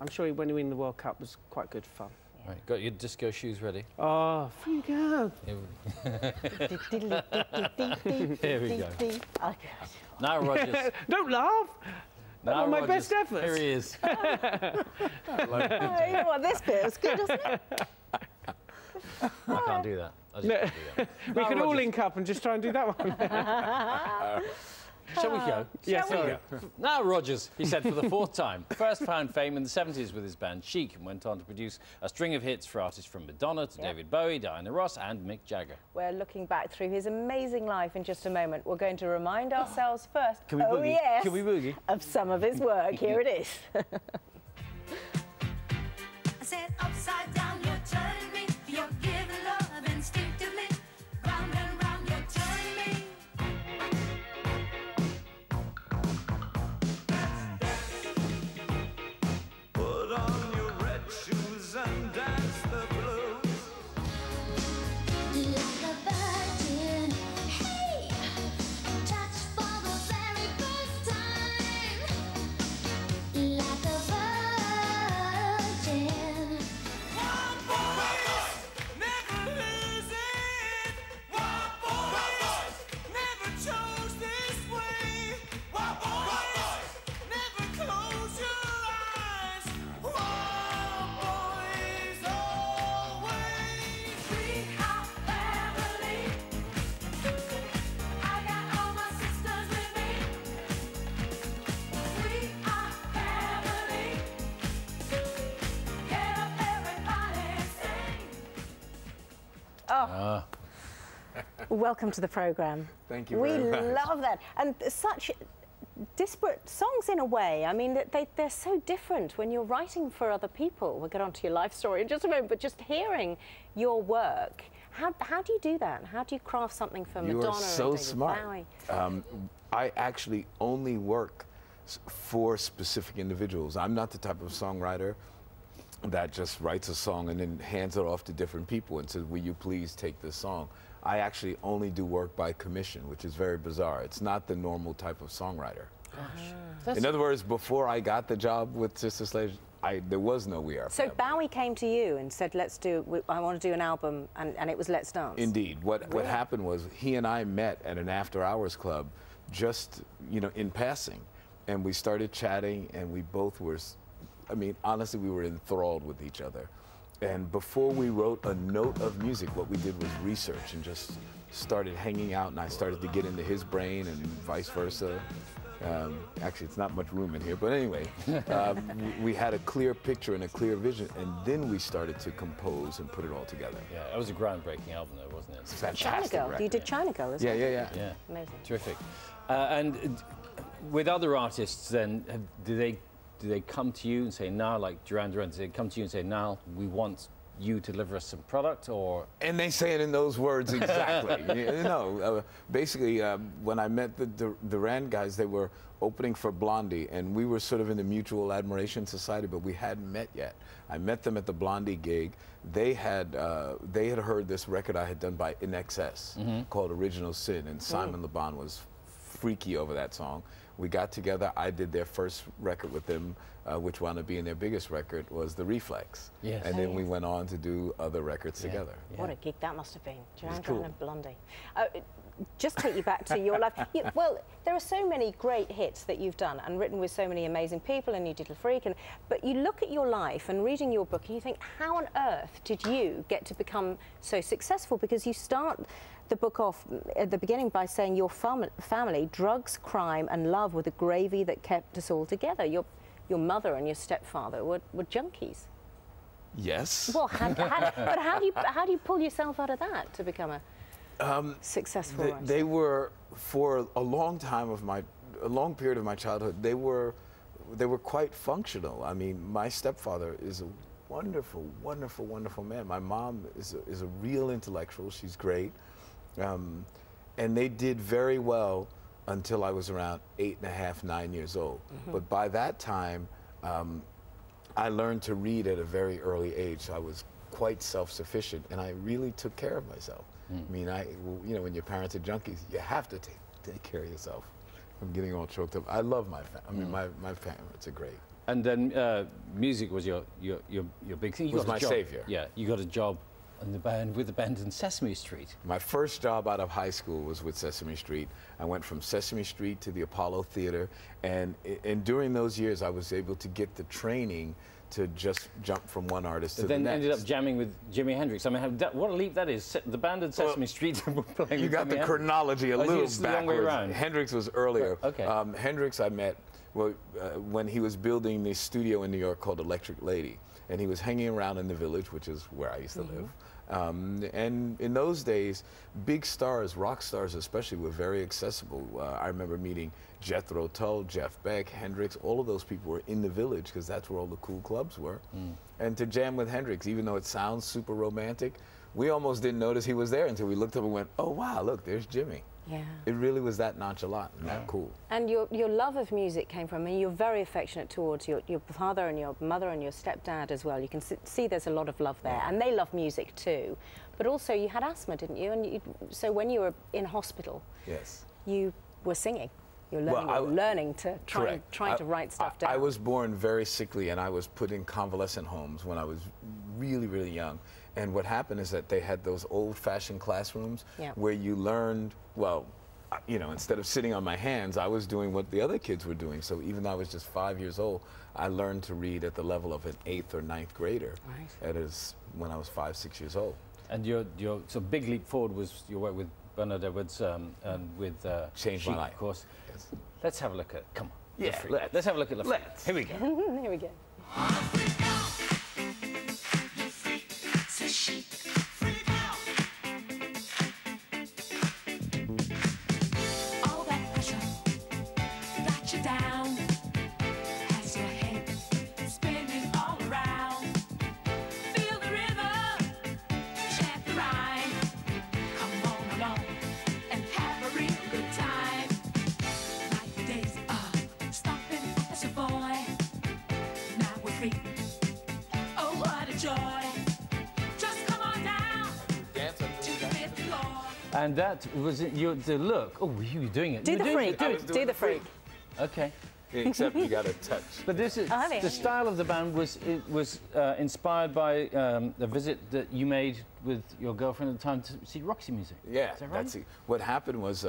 I'm sure when he won the World Cup was quite good fun. Right, got your disco shoes ready? Oh, freak out. Here we go. Nile Rodgers. Don't laugh. That was my best efforts. Here he is. You know what, this bit was good, wasn't it? I can't do that. I just can't do that. We could all link up and just try and do that one. Shall we go? Yes, we go. Nile Rodgers, he said for the fourth time, first found fame in the 70s with his band Chic and went on to produce a string of hits for artists from Madonna to David Bowie, Diana Ross and Mick Jagger. We're looking back through his amazing life in just a moment. We're going to remind ourselves first, Can we boogie? Yes, Can we boogie? of some of his work. Here it is. I said upside down, you're turning me. You're giving love instinctively. Round and round, you're turning me. Put on your red shoes and dance the blues. Like a virgin, hey, touch for the very first time. Like a virgin. Wild boys never lose it. Wild boys never chose this way. Wild boys never close your eyes. Wild boys always. We are family. I got all my sisters with me. We are family. Get up, everybody, sing. Welcome to the programme. Thank you very much. We love that. And such disparate songs in a way. I mean, they're so different when you're writing for other people. We'll get on to your life story in just a moment, but just hearing your work, how do you do that? How do you craft something for You Madonna are so and David smart. Bowie? I actually only work for specific individuals. I'm not the type of songwriter that just writes a song and then hands it off to different people and says, will you please take this song? I actually only do work by commission, which is very bizarre. It's not the normal type of songwriter. In other words, before I got the job with Sister Sledge, there was no We Are So Family. Bowie came to you and said, I want to do an album, and it was Let's Dance. Indeed. What happened was he and I met at an after-hours club just, in passing. And we started chatting, and we both were, honestly, we were enthralled with each other. And before we wrote a note of music, what we did was research and just started hanging out, and I started to get into his brain and vice versa. Actually, it's not much room in here, but anyway, we had a clear picture and a clear vision, and then we started to compose and put it all together. Yeah, it was a groundbreaking album though, wasn't it? It's China fantastic Girl. record. You did China Girl as well. Yeah. Yeah. Amazing. Terrific. And with other artists then, do they come to you and say, now, like Duran Duran, do they come to you and say, now we want you to deliver us some product, or? And they say it in those words exactly. Basically, when I met the Duran guys, they were opening for Blondie, and we were sort of in the Mutual Admiration Society, but we hadn't met yet. I met them at the Blondie gig. They had heard this record I had done by In Excess called Original Sin, and Simon Le Bon was freaky over that song. We got together. I did their first record with them, which wound up being their biggest record, was The Reflex. Yes. And then we went on to do other records together. What a gig that must have been. Duran cool. Duran and Blondie. Just take you back to your life. Well, there are so many great hits that you've done and written with so many amazing people, and You Diddle Freak, but you look at your life and reading your book and you think, how on earth did you get to become so successful? Because you start the book off at the beginning by saying your family, drugs, crime and love were the gravy that kept us all together. Your mother and your stepfather were junkies. Yes. Well, but how do you pull yourself out of that to become a successful writer? They were, for a long period of my childhood, they were quite functional. I mean, my stepfather is a wonderful, wonderful, wonderful man. My mom is a real intellectual. She's great. And they did very well until I was around 8.5, 9 years old. But by that time, I learned to read at a very early age. So I was quite self-sufficient, and I really took care of myself. I mean, when your parents are junkies, you have to take care of yourself. I'm getting all choked up. I love my family. I mean, my parents are great. And then music was your big thing. You Was got a my job. savior. Yeah, you got a job in the band with the band in Sesame Street. My first job out of high school was with Sesame Street. I went from Sesame Street to the Apollo Theater, and during those years, I was able to get the training to just jump from one artist to the next. Then ended up jamming with Jimi Hendrix. I mean, what a leap that is. The band in Sesame Street were playing You with got Jimi the Hendrix. chronology a Oh, little it's the wrong way backwards. around. Hendrix was earlier. Okay. Hendrix I met when he was building this studio in New York called Electric Lady, and he was hanging around in the Village, which is where I used to live. And in those days, big stars, rock stars especially, were very accessible. I remember meeting Jethro Tull, Jeff Beck, Hendrix. All of those people were in the Village because that's where all the cool clubs were. And to jam with Hendrix, even though it sounds super romantic, we almost didn't notice he was there until we looked up and went, oh, wow, look, there's Jimmy. Yeah. It really was that nonchalant and that cool. And your love of music came from, I mean, you're very affectionate towards your father and your mother and your stepdad as well. You can see there's a lot of love there, and they love music too. But also you had asthma, didn't you? And so when you were in hospital, Yes. you were singing. You're learning, learning to trying to write stuff down. I was born very sickly, and I was put in convalescent homes when I was really, really young. And what happened is that they had those old-fashioned classrooms where you learned, well, you know, instead of sitting on my hands, I was doing what the other kids were doing. So even though I was just 5 years old, I learned to read at the level of an 8th or 9th grader. Right. That is when I was 5, 6 years old. And your so big leap forward was your work with Bernard Edwards and with Changed Chic, my life. of course. Yes. Let's have a look at, come on. Yeah, Le Freak. Let's have a look at Le Freak. Here we go. Here we go. All that pressure got you down, has your head spinning all around. Feel the rhythm, chant the rhyme. Come on along and have a real good time. Like the days of stomping as a boy. Now we're free. Oh, what a joy! Just come on down to the fifth floor. And that was it, the look. Oh, you were doing it. Do You were the doing freak. it. Do the freak. Okay. Except you got to touch. But this is, have it. the style of the band was inspired by a visit that you made with your girlfriend at the time to see Roxy Music. Yeah, Is that right? that's it. What happened was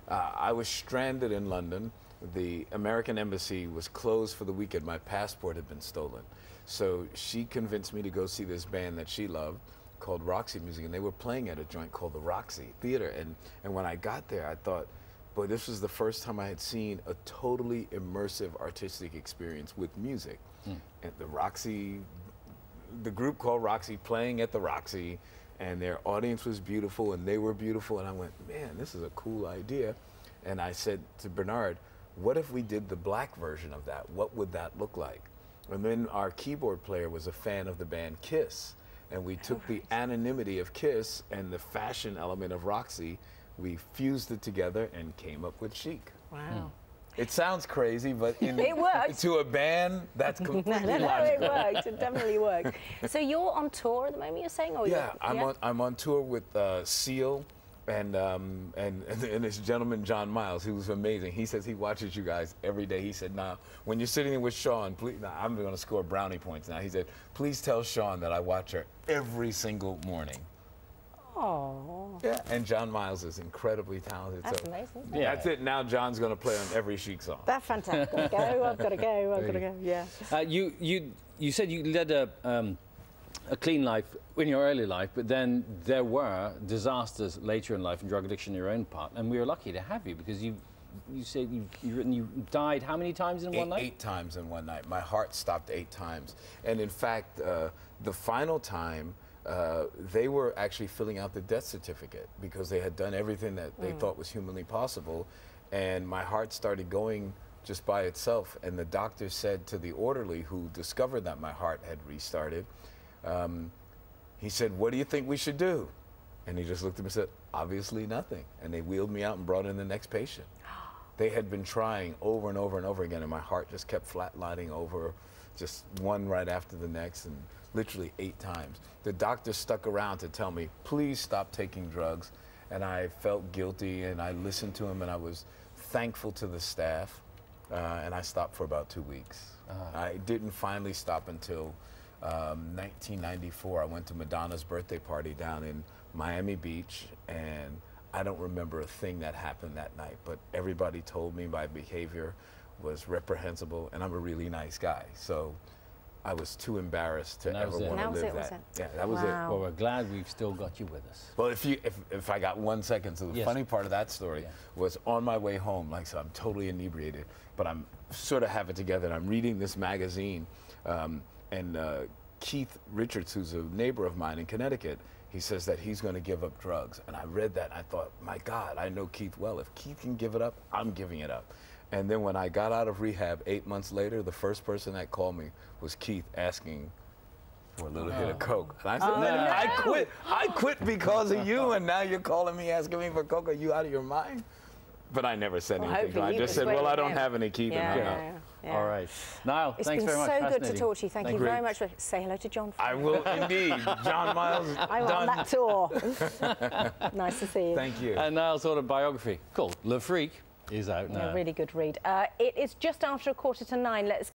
I was stranded in London. The American embassy was closed for the weekend. My passport had been stolen. So she convinced me to go see this band that she loved called Roxy Music, and they were playing at a joint called the Roxy Theater. And when I got there, I thought, boy, this was the first time I had seen a totally immersive artistic experience with music. And the group called Roxy playing at the Roxy, and their audience was beautiful, and they were beautiful, and I went, man, this is a cool idea. And I said to Bernard, what if we did the black version of that? What would that look like? And then our keyboard player was a fan of the band Kiss, and we took the anonymity of Kiss and the fashion element of Roxy, we fused it together and came up with Chic. Wow. It sounds crazy, but It worked. to a band, that's completely No, it logical. worked. It definitely worked. So you're on tour at the moment, you're saying? Or Yeah, you're, I'm on tour with Seal and this gentleman John Miles, who's amazing. He says he watches you guys every day. He said, "Now, when you're sitting with Sean, please." Now, I'm going to score brownie points now. He said, "Please tell Sean that I watch her every single morning." Oh, Yeah, and John Miles is incredibly talented. that's so amazing. Yeah. that's it. Now John's going to play on every Chic song. That's fantastic. I've got to go, I've got to go, I've got to go, yeah. You said you led a clean life in your early life, but then there were disasters later in life and drug addiction in your own part, and we were lucky to have you because you said you died how many times in one night? 8 times in one night. My heart stopped 8 times. And in fact, the final time, they were actually filling out the death certificate because they had done everything that they thought was humanly possible. And my heart started going just by itself. And the doctor said to the orderly who discovered that my heart had restarted, he said, "What do you think we should do?" And he just looked at me and said, "Obviously nothing." And they wheeled me out and brought in the next patient. They had been trying over and over and over again, and my heart just kept flatlining over, just one right after the next, and literally 8 times. The doctor stuck around to tell me, "Please stop taking drugs." And I felt guilty, and I listened to him, and I was thankful to the staff. and I stopped for about 2 weeks. I didn't finally stop until 1994. I went to Madonna's birthday party down in Miami Beach, and I don't remember a thing that happened that night, but everybody told me my behavior was reprehensible, and I'm a really nice guy. So I was too embarrassed to ever want to live that. Yeah, that was it. Well, we're glad we've still got you with us. Well, if I got 1 second, so the funny part of that story was on my way home, like so I'm totally inebriated, but I'm sort of have it together, and I'm reading this magazine, and Keith Richards, who's a neighbor of mine in Connecticut, he says that he's going to give up drugs. And I read that, and I thought, my God, I know Keith well. If Keith can give it up, I'm giving it up. And then when I got out of rehab 8 months later, the first person that called me was Keith asking for a little hit of coke. And I said, no. I quit because of you, and now you're calling me asking me for coke. Are you out of your mind? But I never said anything. I just said, well, I don't have any, Keith. Yeah. All right. Niall, thanks very much. It's been so good to talk to you. Thank you very much. Say hello to John. I will indeed. John Miles. I'm on that tour. Nice to see you. Thank you. And Niall's autobiography called Le Freak is out now. A really good read. It is just after 9:15. Let's